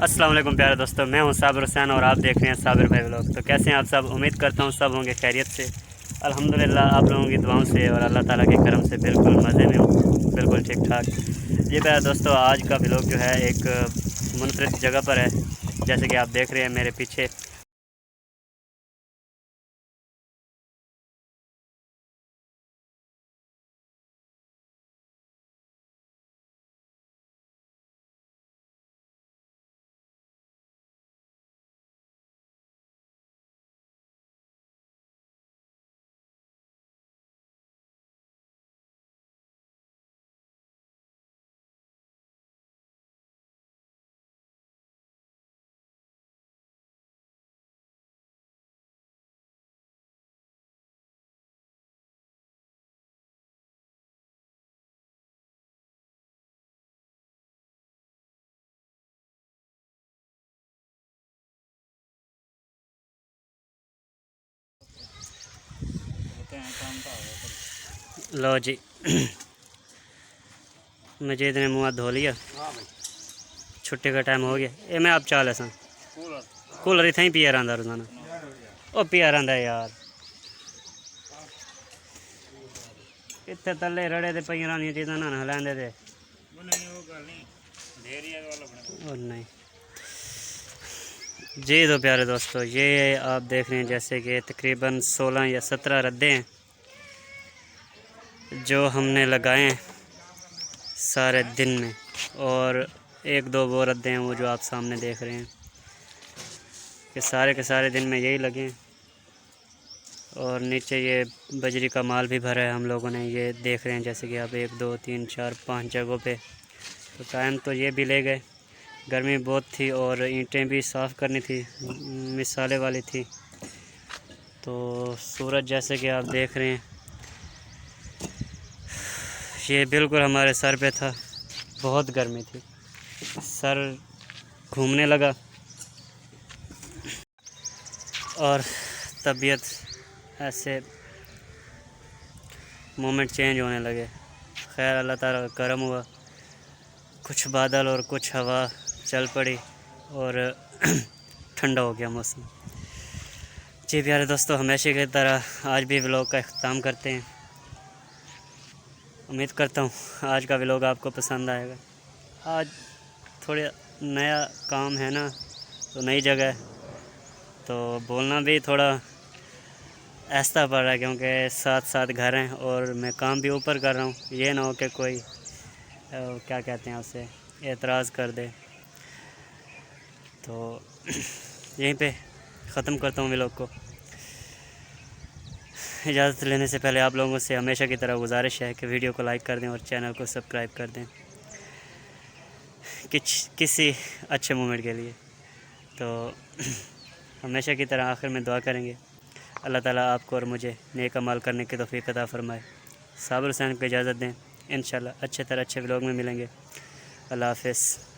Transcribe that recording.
अस्सलाम वालेकुम प्यारे दोस्तों, मैं हूं साबिर हुसैन और आप देख रहे हैं साबिर भाई व्लॉग। तो कैसे हैं आप सब? उम्मीद करता हूं सब होंगे खैरियत से। अल्हम्दुलिल्लाह आप लोगों की दुआओं से और अल्लाह ताला के करम से बिल्कुल मज़े में हूं, बिल्कुल ठीक ठाक। ये प्यारे दोस्तों, आज का व्लॉग जो है एक मुनफरिद जगह पर है, जैसे कि आप देख रहे हैं मेरे पीछे। लो जी मजीद ने मुँह धो लिया, छुट्टी का टाइम हो गया। ये मैं आप चाल सन कूलर इतना ही पिया रहा रोजाना। ओ पिया रहा यार, इतने तले रड़े तो पई रही चीज़ा ना लैंदे थे। नहीं जी। तो प्यारे दोस्तों, ये आप देख रहे हैं जैसे कि तकरीबन 16 या 17 रद्दे हैं जो हमने लगाए हैं सारे दिन में, और एक दो वो रद्दे हैं वो जो आप सामने देख रहे हैं कि सारे के सारे दिन में यही लगे हैं। और नीचे ये बजरी का माल भी भरा है हम लोगों ने, ये देख रहे हैं जैसे कि आप 1 2 3 4 5 जगहों पे। तो टाइम तो ये भी ले गए, गर्मी बहुत थी और ईंटें भी साफ़ करनी थी, मिसाले वाली थी। तो सूरज जैसे कि आप देख रहे हैं ये बिल्कुल हमारे सर पे था, बहुत गर्मी थी, सर घूमने लगा और तबीयत ऐसे मोमेंट चेंज होने लगे। खैर अल्लाह ताला का करम हुआ, कुछ बादल और कुछ हवा चल पड़ी और ठंडा हो गया मौसम। जी प्यारे दोस्तों, हमेशा की तरह आज भी व्लॉग का अख्ताम करते हैं। उम्मीद करता हूँ आज का व्लॉग आपको पसंद आएगा। आज थोड़ा नया काम है ना, तो नई जगह है, तो बोलना भी थोड़ा ऐसा पड़ रहा है क्योंकि साथ साथ घर हैं और मैं काम भी ऊपर कर रहा हूँ। ये ना हो कि कोई क्या कहते हैं उसे एतराज़ कर दे। तो यहीं पे ख़त्म करता हूँ व्लॉग को। इजाज़त लेने से पहले आप लोगों से हमेशा की तरह गुजारिश है कि वीडियो को लाइक कर दें और चैनल को सब्सक्राइब कर दें किसी अच्छे मोमेंट के लिए। तो हमेशा की तरह आखिर में दुआ करेंगे, अल्लाह ताला आपको और मुझे नेक अमल करने की तौफीक अता फ़रमाए। साबिर हुसैन को इजाज़त दें, इंशाल्लाह अच्छे व्लॉग में मिलेंगे। अल्लाह हाफ़िज़।